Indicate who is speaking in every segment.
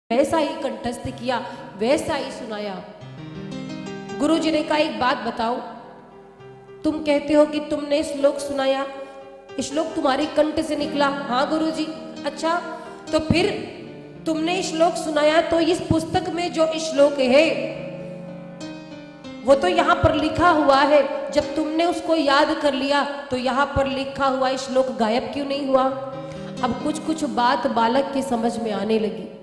Speaker 1: वैसा ही कंठस्थ किया, वैसा ही सुनाया। गुरुजी ने कहा एक बात बताओ, तुम कहते हो कि तुमने श्लोक सुनाया, श्लोक तुम्हारे कंठ से निकला। हाँ गुरुजी। अच्छा, तो फिर तुमने श्लोक सुनाया तो इस पुस्तक में जो श्लोक है वो तो यहाँ पर लिखा हुआ है, जब तुमने उसको याद कर लिया तो यहाँ पर लिखा हुआ श्लोक गायब क्यों नहीं हुआ? अब कुछ कुछ बात बालक की समझ में आने लगी।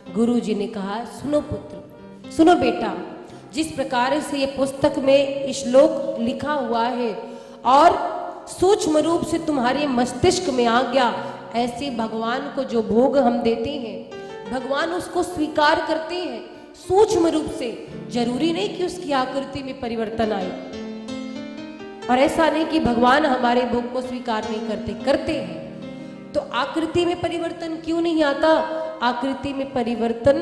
Speaker 1: गुरुजी ने कहा, सुनो पुत्र, सुनो बेटा, जिस प्रकार से ये पुस्तक में श्लोक लिखा हुआ है और सूक्ष्म रूप से तुम्हारे मस्तिष्क में आ गया, ऐसे भगवान को जो भोग हम देते हैं भगवान उसको स्वीकार करते हैं सूक्ष्म रूप से। जरूरी नहीं कि उसकी आकृति में परिवर्तन आए, और ऐसा नहीं कि भगवान हमारे भोग को स्वीकार नहीं करते, करते हैं। तो आकृति में परिवर्तन क्यों नहीं आता? आकृति में परिवर्तन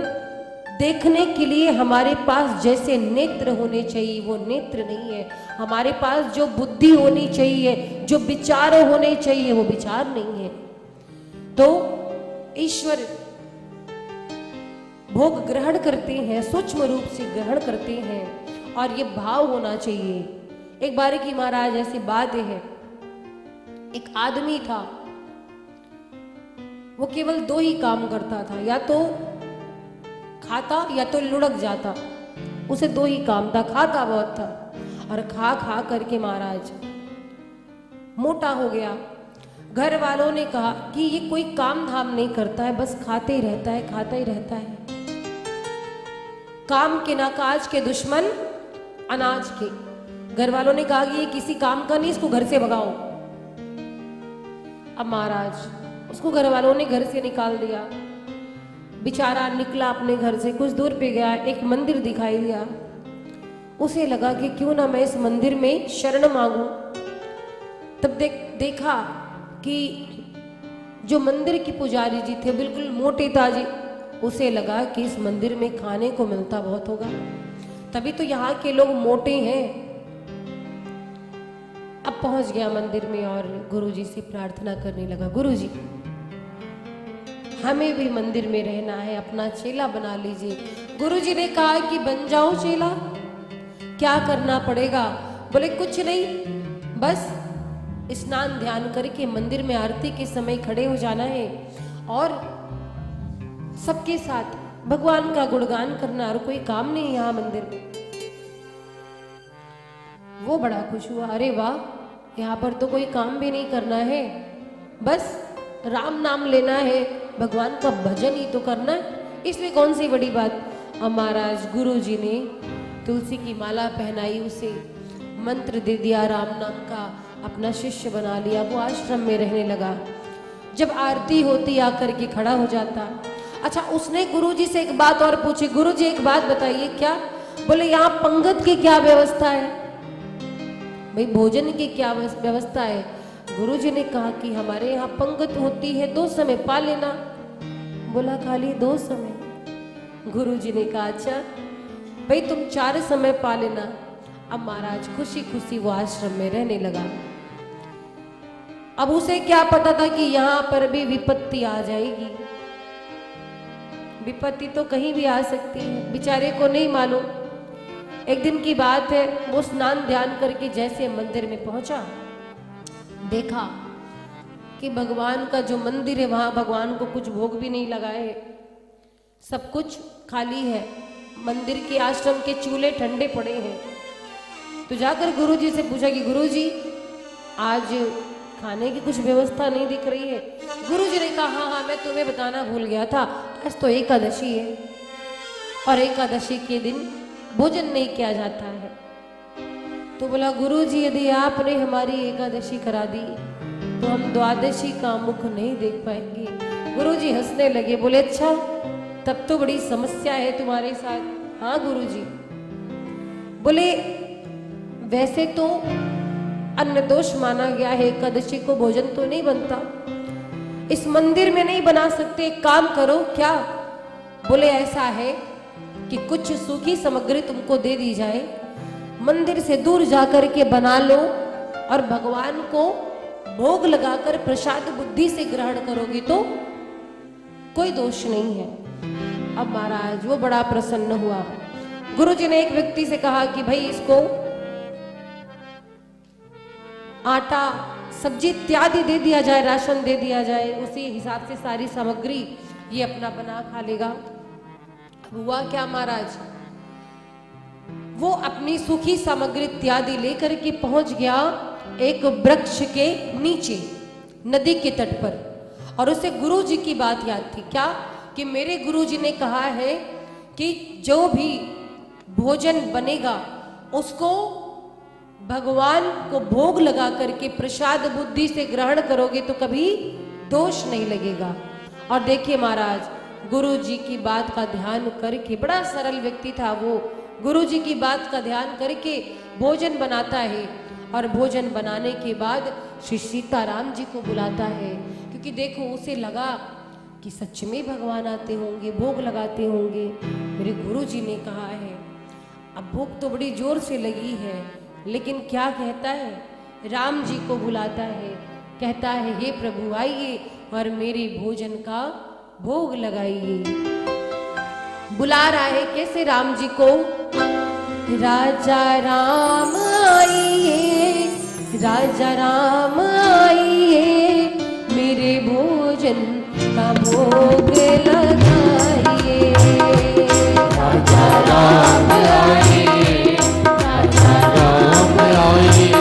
Speaker 1: देखने के लिए हमारे पास जैसे नेत्र होने चाहिए वो नेत्र नहीं है, हमारे पास जो बुद्धि होनी चाहिए, जो विचार होने चाहिए वो विचार नहीं है। तो ईश्वर भोग ग्रहण करते हैं, सूक्ष्म रूप से ग्रहण करते हैं, और ये भाव होना चाहिए। एक बार की महाराज ऐसी बात है, एक आदमी था, वो केवल दो ही काम करता था, या तो खाता या तो लुढ़क जाता। उसे दो ही काम था, खाता बहुत था, और खा खा करके महाराज मोटा हो गया। घर वालों ने कहा कि ये कोई काम धाम नहीं करता है, बस खाते ही रहता है, खाता ही रहता है। काम के ना काज के दुश्मन अनाज के। घर वालों ने कहा कि ये किसी काम का नहीं, इसको घर से भगाओ। अब महाराज उसको घर वालों ने घर से निकाल दिया। बेचारा निकला अपने घर से, कुछ दूर पे गया, एक मंदिर दिखाई दिया। उसे लगा कि क्यों ना मैं इस मंदिर में शरण मांगू। तब देखा कि जो मंदिर के पुजारी जी थे बिल्कुल मोटे ताजे। उसे लगा कि इस मंदिर में खाने को मिलता बहुत होगा, तभी तो यहाँ के लोग मोटे हैं। अब पहुंच गया मंदिर में और गुरुजी से प्रार्थना करने लगा, गुरुजी हमें भी मंदिर में रहना है, अपना चेला बना लीजिए। गुरुजी ने कहा कि बन जाओ चेला, क्या करना पड़ेगा? बोले कुछ नहीं, बस स्नान ध्यान करके मंदिर में आरती के समय खड़े हो जाना है और सबके साथ भगवान का गुणगान करना, और कोई काम नहीं यहाँ मंदिर में। वो बड़ा खुश हुआ, अरे वाह, यहाँ पर तो कोई काम भी नहीं करना है, बस राम नाम लेना है, भगवान का भजन ही तो करना है, इसमें कौन सी बड़ी बात। अब महाराज गुरुजी ने तुलसी की माला पहनाई, उसे मंत्र दे दिया, राम नाम का, अपना शिष्य बना लिया। वो आश्रम में रहने लगा। जब आरती होती आकर के खड़ा हो जाता। अच्छा, उसने गुरुजी से एक बात और पूछी, गुरुजी एक बात बताइए। क्या? बोले यहाँ पंगत की क्या व्यवस्था है? भाई भोजन की क्या व्यवस्था है? गुरुजी ने कहा कि हमारे यहाँ पंगत होती है 2 समय, पा लेना। बोला खाली 2 समय? गुरुजी ने कहा अच्छा भाई तुम 4 समय पा लेना। अब महाराज खुशी खुशी वो आश्रम में रहने लगा। अब उसे क्या पता था कि यहाँ पर भी विपत्ति आ जाएगी। विपत्ति तो कहीं भी आ सकती है, बेचारे को नहीं मालूम। एक दिन की बात है, वो स्नान ध्यान करके जैसे मंदिर में पहुंचा, देखा कि भगवान का जो मंदिर है वहां भगवान को कुछ भोग भी नहीं लगाए, सब कुछ खाली है। मंदिर के आश्रम के चूल्हे ठंडे पड़े हैं। तो जाकर गुरुजी से पूछा कि गुरुजी आज खाने की कुछ व्यवस्था नहीं दिख रही है। गुरुजी ने कहा हाँ हाँ, मैं तुम्हें बताना भूल गया था, आज तो एकादशी है और एकादशी के दिन भोजन नहीं किया जाता है। तो बोला गुरुजी यदि आपने हमारी एकादशी करा दी तो हम द्वादशी का मुख नहीं देख पाएंगे। गुरुजी हंसने लगे, बोले अच्छा तब तो बड़ी समस्या है तुम्हारे साथ। हाँ गुरुजी। बोले वैसे तो अन्न दोष माना गया है, एकादशी को भोजन तो नहीं बनता, इस मंदिर में नहीं बना सकते, एक काम करो। क्या? बोले ऐसा है कि कुछ सूखी सामग्री तुमको दे दी जाए, मंदिर से दूर जाकर के बना लो और भगवान को भोग लगाकर प्रसाद बुद्धि से ग्रहण करोगी तो कोई दोष नहीं है। अब महाराज वो बड़ा प्रसन्न हुआ। गुरुजी ने एक व्यक्ति से कहा कि भाई इसको आटा सब्जी इत्यादि दे दिया जाए, राशन दे दिया जाए, उसी हिसाब से सारी सामग्री ये अपना बना खा लेगा। हुआ क्या महाराज, वो अपनी सूखी सामग्री इत्यादि लेकर के पहुंच गया एक वृक्ष के नीचे नदी के तट पर, और उसे गुरुजी की बात याद थी। क्या कि मेरे गुरुजी ने कहा है कि जो भी भोजन बनेगा उसको भगवान को भोग लगा करके प्रसाद बुद्धि से ग्रहण करोगे तो कभी दोष नहीं लगेगा। और देखिए महाराज, गुरुजी की बात का ध्यान करके, बड़ा सरल व्यक्ति था वो, गुरुजी की बात का ध्यान करके भोजन बनाता है, और भोजन बनाने के बाद श्री सीताराम जी को बुलाता है, क्योंकि देखो उसे लगा कि सच में भगवान आते होंगे, भोग लगाते होंगे। मेरे गुरुजी ने कहा है, अब भूख तो बड़ी जोर से लगी है, लेकिन क्या कहता है, राम जी को बुलाता है, कहता है हे प्रभु आइए और मेरे भोजन का भोग लगाइए। बुला रहा है कैसे राम जी को, राजा राम आइए, राजा राम आइए, मेरे भोजन का भोग लगाइए। राजा राम आइए, राजा राम आइए,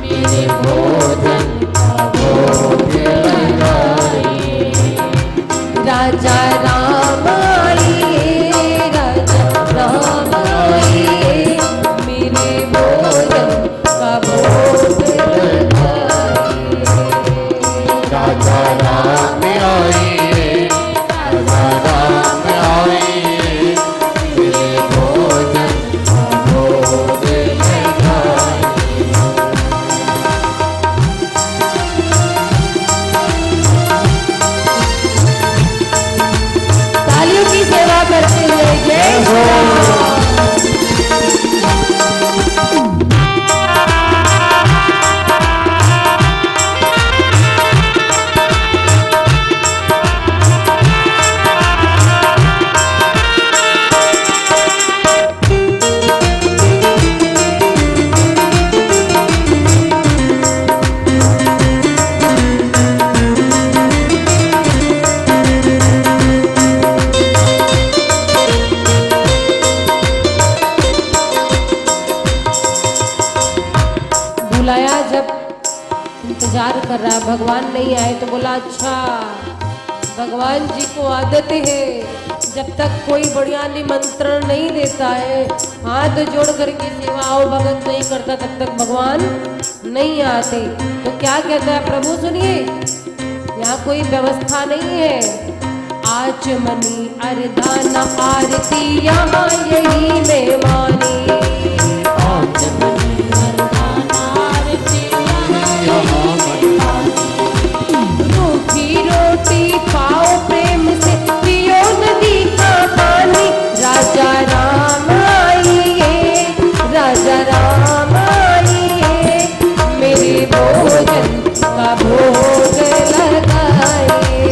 Speaker 1: मेरे भोजन का भोग लगाइए। राजा राम आइए, राजा राम आइए, मेरे भोजन का भोग लगाइए। राजा राम आइए, राजा राम आइए, मेरे भोजन का भोग लगाइए। तालियों की सेवा करते हुए जय श्री राम। बुलाया, जब इंतजार कर रहा, भगवान नहीं आए तो बोला अच्छा, भगवान जी को आदत है जब तक कोई बढ़िया निमंत्रण नहीं देता है, हाथ जोड़ करके सेवा और भगत नहीं करता, तब तक भगवान नहीं आते। तो क्या कहता है प्रभु, सुनिए, यहाँ कोई व्यवस्था नहीं है, आचमनी अरदान आरती यहाँ यही मेहमानी, आचमनी अरदान आरती यहाँ रूखी रोटी पाओ प्रेम से, पियो नदी का पानी। राजा राम आइए, राजा राम आइए, मेरे भोजन का भोग लगाइए।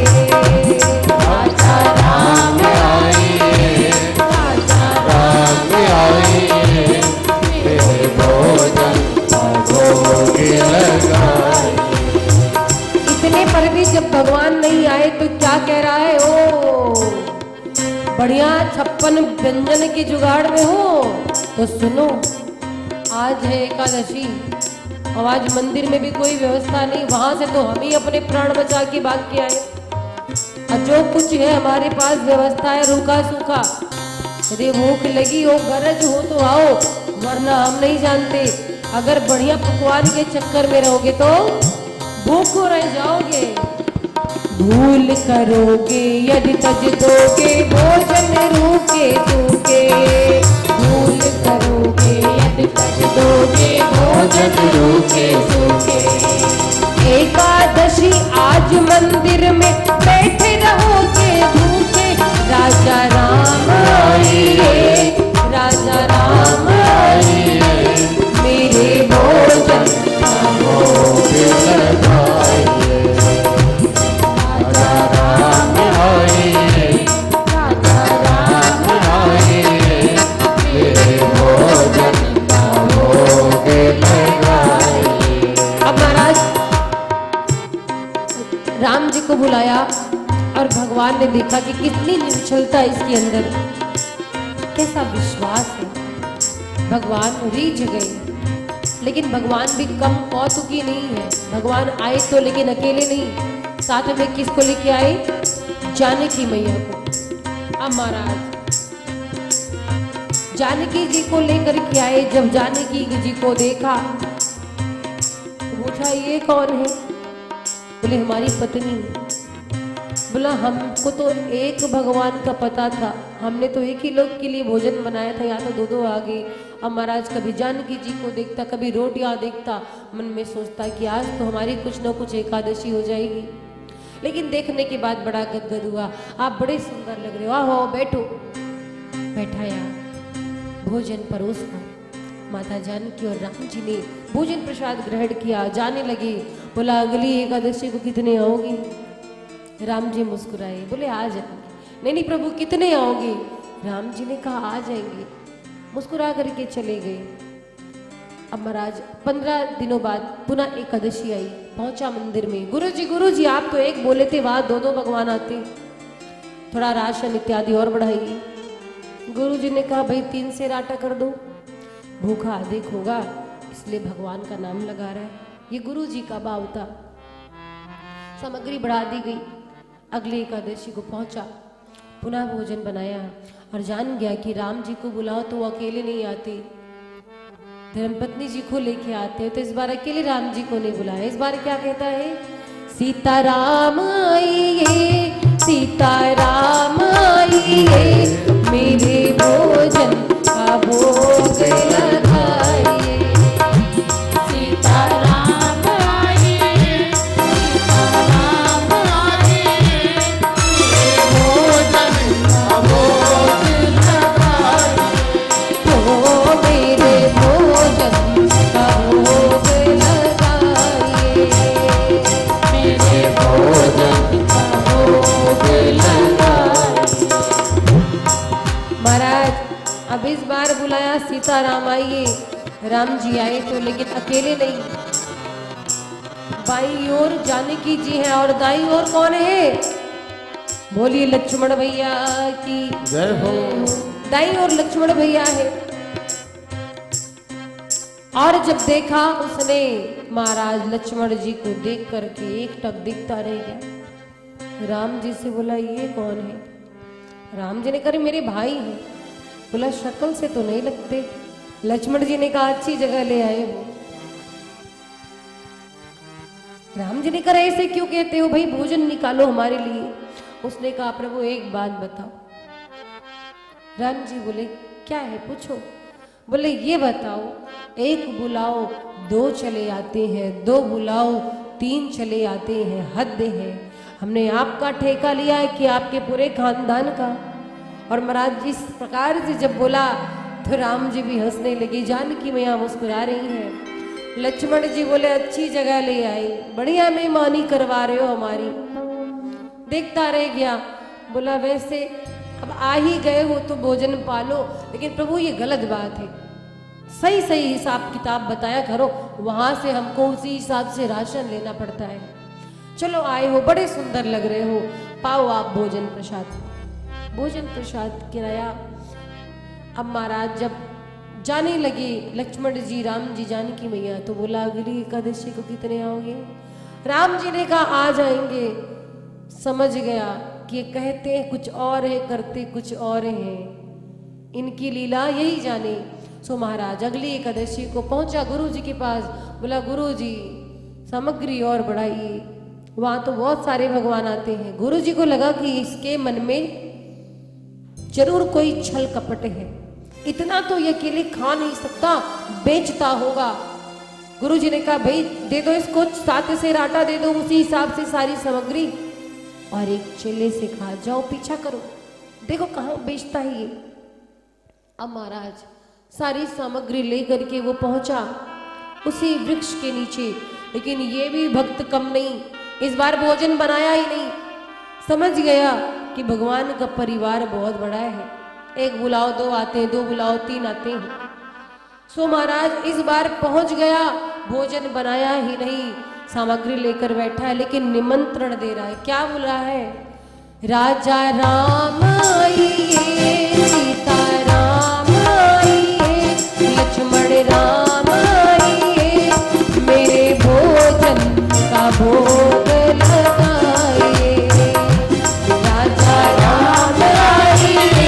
Speaker 1: राजा राम आइए, राजा राम आइए, मेरे भोजन का भोग लगाइए। इतने पर भी जब भगवान नहीं आए तो क्या कह रहा है, ओ बढ़िया 56 व्यंजन के जुगाड़ में हो तो सुनो, आज है एकादशी और आज मंदिर में भी कोई व्यवस्था नहीं, वहां से तो हम ही अपने प्राण बचा के भाग के आए, और जो कुछ है हमारे पास व्यवस्था है रूखा सूखा। यदि भूख लगी हो, गरज हो तो आओ, वरना हम नहीं जानते, अगर बढ़िया पकवान के चक्कर में रहोगे तो भूखो रह जाओगे। भूल करोगे यदि तज दोगे भोजन रूखे सूखे, भूल करोगे यदि तज दोगे भोजन रूखे सूखे। एकादशी आज मंदिर में बैठे रहोगे भूखे। राजा राम आइए, राजा राम आइए, मेरे भोजन का भोग लगाइए। राजा राम आइए, राजा और भगवान ने देखा कि कितनी निश्चलता इसके अंदर, कैसा विश्वास है। भगवान रीझ गए, लेकिन भगवान भी कम कौतुकी नहीं है। भगवान आए तो लेकिन अकेले नहीं, साथ में किसको लेके आए? जानकी मैया को। अब महाराज जानकी जी को लेकर के आए। जब जानकी जी को देखा तो पूछा ये कौन है? बोले हमारी पत्नी। बोला हमको तो एक भगवान का पता था, हमने तो एक ही लोग के लिए भोजन बनाया था, यहाँ तो दो दो आ गए। अब महाराज कभी जानकी जी को देखता, कभी रोटियां देखता, मन में सोचता कि आज तो हमारी कुछ न कुछ एकादशी हो जाएगी। लेकिन देखने के बाद बड़ा गदगद हुआ। आप बड़े सुंदर लग रहे हो, आओ बैठो। बैठाया, भोजन परोसा। माता जानकी और राम जी ने भोजन प्रसाद ग्रहण किया, जाने लगे। बोला अगली एकादशी को कितने आओगी? राम जी मुस्कुराए, बोले आ जाएंगे। नहीं प्रभु कितने आओगे? राम जी ने कहा आ जाएंगे। मुस्कुरा करके चले गए। अब महाराज 15 दिनों बाद पुनः एकादशी आई। पहुंचा मंदिर में, गुरु जी आप तो एक बोले थे, वहां दो दो भगवान आते, थोड़ा राशन इत्यादि और बढ़ाइए। गुरु जी ने कहा भाई 3 सेर आटा कर दो, भूखा अधिक होगा इसलिए भगवान का नाम लगा रहा है। ये गुरु जी का भाव था। सामग्री बढ़ा दी गई। अगली एकादशी को पहुंचा, पुनः भोजन बनाया और जान गया कि राम जी को बुलाओ तो वो अकेले नहीं आते, धर्मपत्नी जी को लेके आते। तो इस बार अकेले राम जी को नहीं बुलाया। इस बार क्या कहता है? सीताराम आइए, सीताराम आइए, मेरे भोजन का भोग लगाइए। सीताराम आइए, सीताराम आइए, भोजन का भोग लगाइए। तो मेरे भोजन का भोग लगाइए, मेरे भोजन का भोग लगाइए। महाराज अब इस बार बुलाया, सीताराम आइए। राम जी आए तो लेकिन अकेले नहीं, बाई ओर जानकी जी है और दाई ओर कौन है? बोलिए लक्ष्मण भैया की जय हो। दाई ओर लक्ष्मण भैया है। और जब देखा उसने, महाराज लक्ष्मण जी को देख करके एक टक दिखता रह गया। राम जी से बोला ये कौन है? राम जी ने कहा मेरे भाई हैं। बोला शक्ल से तो नहीं लगते। लक्ष्मण जी ने कहा अच्छी जगह ले आए हो। राम जी ने कहा ऐसे क्यों कहते हो भाई, भोजन निकालो हमारे लिए। उसने कहा प्रभु एक बात बताओ। राम जी बोले क्या है पूछो। बोले ये बताओ, एक बुलाओ 2 चले आते हैं, 2 बुलाओ 3 चले आते हैं, हद है। हमने आपका ठेका लिया है कि आपके पूरे खानदान का? और महाराज जिस प्रकार से जब बोला तो राम जी भी हंसने लगे, जानकी मैया मुस्कुरा रही हैं। लक्ष्मण जी बोले अच्छी जगह ले आई, बढ़िया मेहमानी करवा रहे हो हमारी। देखता रह गया। बोला वैसे अब आ ही गए हो तो भोजन पालो, लेकिन प्रभु ये गलत बात है, सही सही हिसाब किताब बताया करो, वहां से हमको उसी हिसाब से राशन लेना पड़ता है। चलो आए हो, बड़े सुंदर लग रहे हो, पाओ आप भोजन प्रसाद। भोजन प्रसाद किराया। अब महाराज जब जाने लगे लक्ष्मण जी, राम जी, जानकी मैया, तो बोला अगली एकादशी को कितने आओगे? राम जी ने कहा आ जाएंगे। समझ गया कि ये कहते हैं कुछ और है, करते कुछ और हैं, इनकी लीला यही जाने। सो महाराज अगली एकादशी को पहुंचा गुरु जी के पास। बोला गुरु जी सामग्री और बढ़ाइए, वहां तो बहुत सारे भगवान आते हैं। गुरु जी को लगा कि इसके मन में जरूर कोई छल कपट है, इतना तो ये अकेले खा नहीं सकता, बेचता होगा। गुरु जी ने कहा भाई दे दो इसको 7 सेर आटा दे दो, उसी हिसाब से सारी सामग्री, और एक चेले से खा जाओ, पीछा करो, देखो कहाँ बेचता है ये। अब महाराज सारी सामग्री लेकर के वो पहुंचा उसी वृक्ष के नीचे। लेकिन ये भी भक्त कम नहीं, इस बार भोजन बनाया ही नहीं। समझ गया कि भगवान का परिवार बहुत बड़ा है, एक बुलाओ 2 आते हैं, 2 बुलाओ 3 आते हैं। सो महाराज इस बार पहुंच गया, भोजन बनाया ही नहीं, सामग्री लेकर बैठा है, लेकिन निमंत्रण दे रहा है। क्या बोला है? राजा राम आइए, सीता राम आइए, लक्ष्मण राम आइए, मेरे भोजन का भोग लगाइए। राजा राम आइए,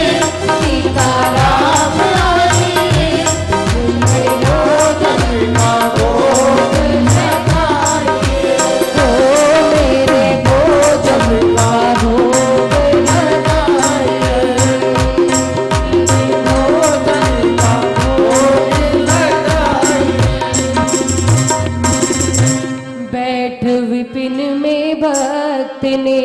Speaker 1: सीता राम आइए, मेरे भोजन का भोग लगाइए। ओ मेरे भोजन का भोग विपिन में भक्त ने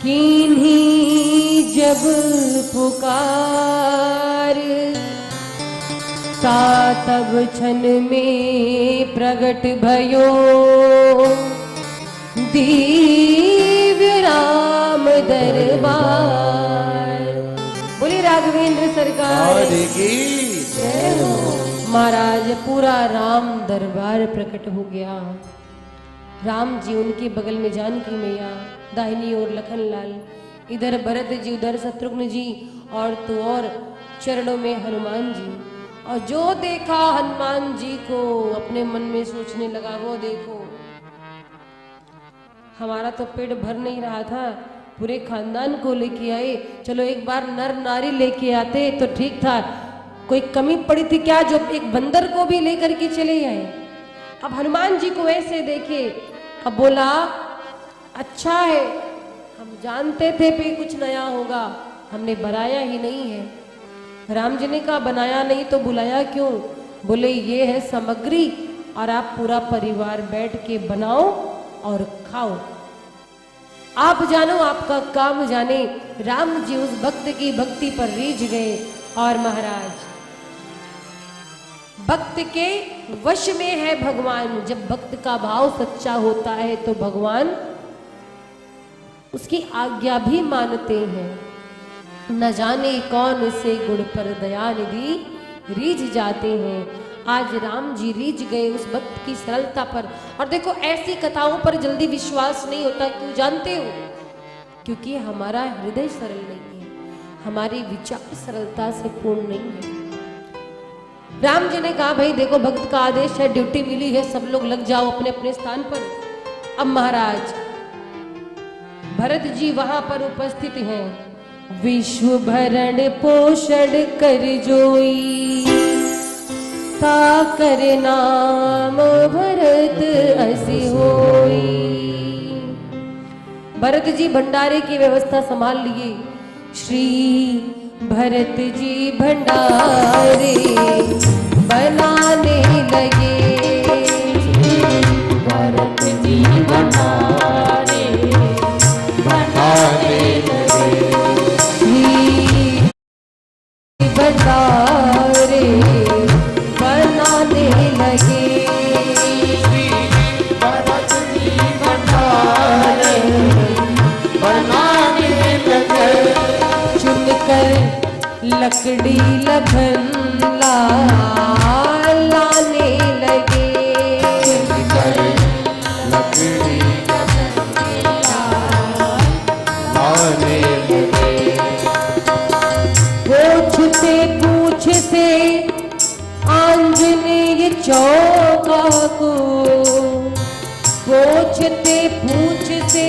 Speaker 1: कीन्ही जब पुकार, सा तब क्षण में प्रगट भयो दिव्य राम दरबार। बोले राघवेंद्र सरकार की जय हो। महाराज पूरा राम दरबार प्रकट हो गया। राम जी उनके बगल में जानकी मैया, दाहिनी ओर लखन लाल, इधर भरत जी, उधर शत्रुघ्न जी, और तो और चरणों में हनुमान जी। और जो देखा हनुमान जी को अपने मन में सोचने लगा, वो देखो हमारा तो पेट भर नहीं रहा था, पूरे खानदान को लेके आए, चलो एक बार नर नारी लेके आते तो ठीक था, कोई कमी पड़ी थी क्या जो एक बंदर को भी लेकर के चले आए। अब हनुमान जी को ऐसे देखे, अब बोला अच्छा है, हम जानते थे पे कुछ नया होगा, हमने बनाया ही नहीं है। राम जी ने कहा बनाया नहीं तो बुलाया क्यों? बोले ये है सामग्री और आप पूरा परिवार बैठ के बनाओ और खाओ, आप जानो आपका काम जाने। राम जी उस भक्त की भक्ति पर रीझ गए और महाराज भक्त के वश में है भगवान। जब भक्त का भाव सच्चा होता है तो भगवान उसकी आज्ञा भी मानते हैं। न जाने कौन से गुण पर दया निधि रीझ जाते हैं। आज राम जी रीझ गए उस भक्त की सरलता पर। और देखो ऐसी कथाओं पर जल्दी विश्वास नहीं होता, क्यों जानते हो? क्योंकि हमारा हृदय सरल नहीं है, हमारी विचार सरलता से पूर्ण नहीं है। राम जी ने कहा भाई देखो भक्त का आदेश है, ड्यूटी मिली है, सब लोग लग जाओ अपने अपने स्थान पर। अब महाराज भरत जी वहां पर उपस्थित हैं। विश्व भरण पोषण कर जोई, साकर नाम भरत असी होई। भरत जी भंडारे की व्यवस्था संभाल लिए। श्री भरत जी भंडारे बनाने लगे। भरत जी भंडारे बनाने लगे। भंडारे बनाने लगे। भरत जी भंडारे बनाने लगे। चुनकर लकड़ी लखन लाने लगे। चुनकर लकड़ी लाने लगे। पूछते पूछ से आंजनेय चौका को। पूछते पूछ से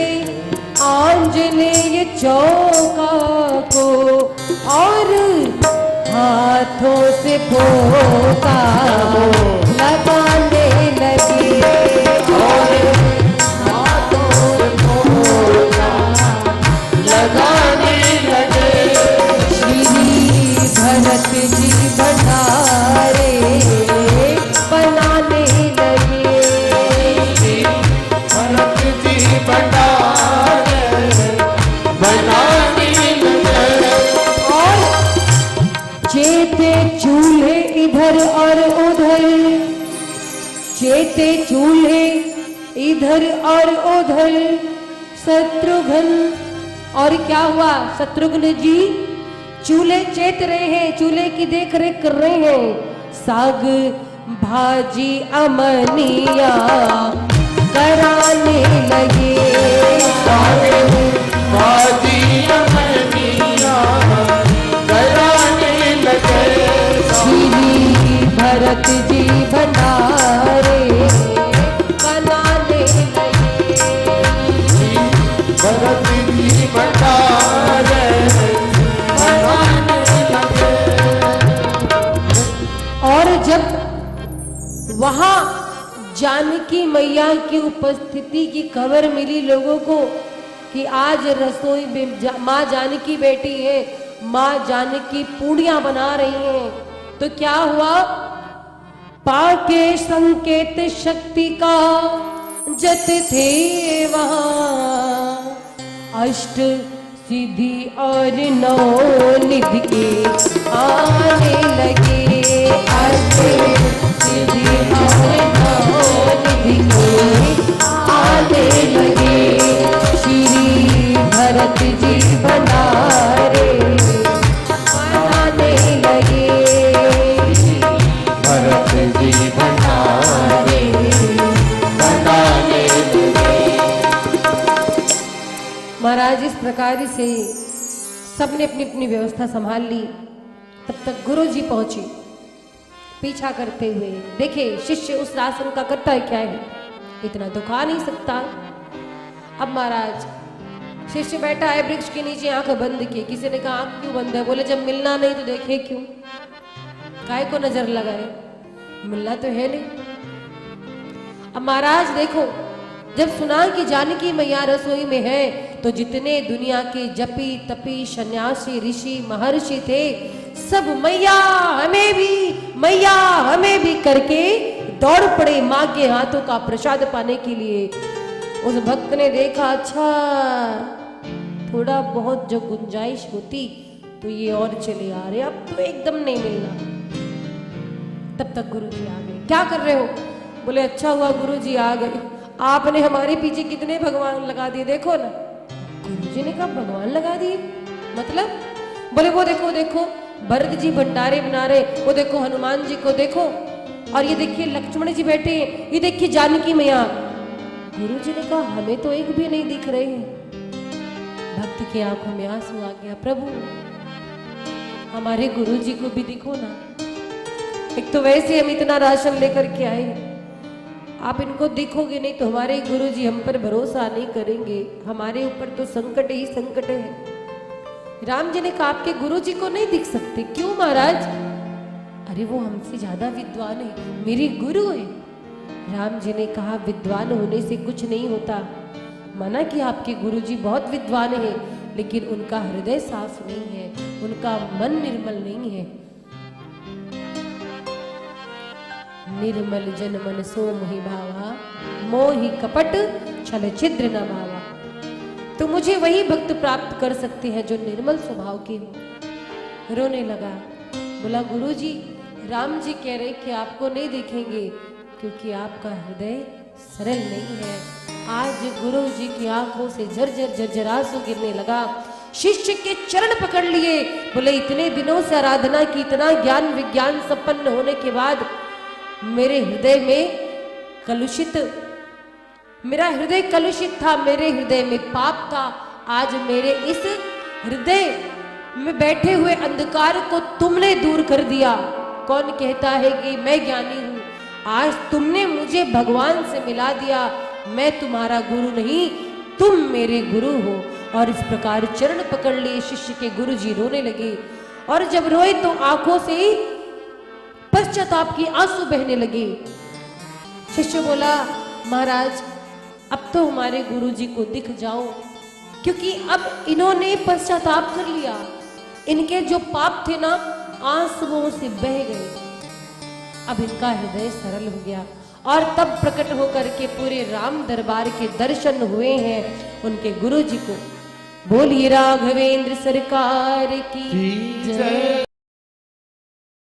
Speaker 1: आंजनेय चौका को। और हाथों से पोता लगाने लगे। और हाथों से पोता लगाने लगे। श्री भरत जी भंडारे बनाने लगे। भरत जी भंडारे बनाने लगे। और चेते चूल्हे इधर और उधर। चेते चूल्हे इधर और उधर। शत्रुघ्न, और क्या हुआ? शत्रुघ्न जी चूल्हे चेत रहे हैं, चूल्हे की देख रेख कर रहे हैं। साग भाजी अमनिया कराने लगे।
Speaker 2: जी भंडारे बनाने लगे।
Speaker 1: और जब वहां जानकी मैया की उपस्थिति की खबर मिली लोगों को कि आज रसोई में माँ जानकी बैठी है, माँ जानकी पूड़ियां बना रही हैं, तो क्या हुआ? पाके संकेत शक्ति का जत थे वहां, अष्ट सिद्धि और नौ निधि के आने लगे। अष्ट सिद्धि और नौ निधि के आने लगे। श्री भरत जी भंडारे बनाने लगे।
Speaker 2: भरत जी भंडारे बनाने लगे।
Speaker 1: महाराज इस प्रकार से सबने अपनी अपनी व्यवस्था संभाल ली। तब तक गुरु जी पहुंचे पीछा करते हुए। देखे शिष्य उस राशन का करता है क्या है, इतना तो खा नहीं सकता। अब महाराज शिष्य बैठा है वृक्ष के नीचे, आंख बंद की। किसी ने कहा आंख क्यों बंद है? बोले जब मिलना नहीं तो देखे क्यों, काय को नजर लगाए, मिलना तो है नहीं। अब महाराज देखो, जब सुना कि जानकी मैया रसोई में है तो जितने दुनिया के जपी तपी सन्यासी ऋषि महर्षि थे सब मैया हमें भी, मैया हमें भी करके दौड़ पड़े मां के हाथों का प्रसाद पाने के लिए। उस भक्त ने देखा अच्छा थोड़ा बहुत जो गुंजाइश होती तो ये और चले आ रहे, अब तो एकदम नहीं मिलना। तब तक गुरु जी आ गए। क्या कर रहे हो? बोले अच्छा हुआ गुरु जी आ गए, आपने हमारे पीछे कितने भगवान लगा दिए देखो ना। गुरु जी ने कहा भगवान लगा दिए मतलब? बोले वो देखो देखो भरत जी भंडारे बना रहे, वो देखो हनुमान जी को देखो, और ये देखिए लक्ष्मण जी बैठे हैं, ये देखिए जानकी मैया। गुरु जी ने कहा हमें तो एक भी नहीं दिख रहे हैं। भक्त की आंखों में आंसू आ गया, प्रभु हमारे गुरु जी को भी दिखो ना। एक तो वैसे हम इतना राशन लेकर के आए, आप इनको दिखोगे नहीं तो हमारे गुरु जी हम पर भरोसा नहीं करेंगे, हमारे ऊपर तो संकट ही संकट है। राम जी ने कहा आपके गुरु जी को नहीं दिख सकते? क्यों महाराज? अरे वो हमसे ज्यादा विद्वान है, मेरे गुरु है। राम जी ने कहा विद्वान होने से कुछ नहीं होता, माना कि आपके गुरु जी बहुत विद्वान है लेकिन उनका हृदय साफ नहीं है, उनका मन निर्मल नहीं है। निर्मल जन मन सो मोहि भावा, मोहि कपट छल छिद्र न भावा। तो मुझे वही भक्त प्राप्त कर सकते हैं जो निर्मल स्वभाव के हो। रोने लगा, बोला गुरु जी राम जी कह रहे कि आपको नहीं देखेंगे क्योंकि आपका हृदय सरल नहीं है। आज गुरु जी की आंखों से झरझर झरझर आंसू गिरने लगा। शिष्य के चरण पकड़ लिए, बोले इतने दिनों से आराधना की, इतना ज्ञान विज्ञान संपन्न होने के बाद मेरे हृदय में कलुषित, मेरा हृदय कलुषित था, मेरे हृदय में पाप था। आज मेरे इस हृदय में बैठे हुए अंधकार को तुमने दूर कर दिया। कौन कहता है कि मैं ज्ञानी हूं? आज तुमने मुझे भगवान से मिला दिया। मैं तुम्हारा गुरु नहीं, तुम मेरे गुरु हो। और इस प्रकार चरण पकड़ लिए शिष्य के। गुरु जी रोने लगे, और जब रोए तो आंखों से पश्चाताप की आंसू बहने लगे। शिष्य बोला महाराज अब तो हमारे गुरु जी को दिख जाओ, क्योंकि अब इन्होंने पश्चाताप कर लिया, इनके जो पाप थे ना आंसुओं से बह गए, अब इनका हृदय सरल हो गया। और तब प्रकट होकर के पूरे राम दरबार के दर्शन हुए हैं उनके गुरु जी को। बोलिए राघवेंद्र सरकार की जय।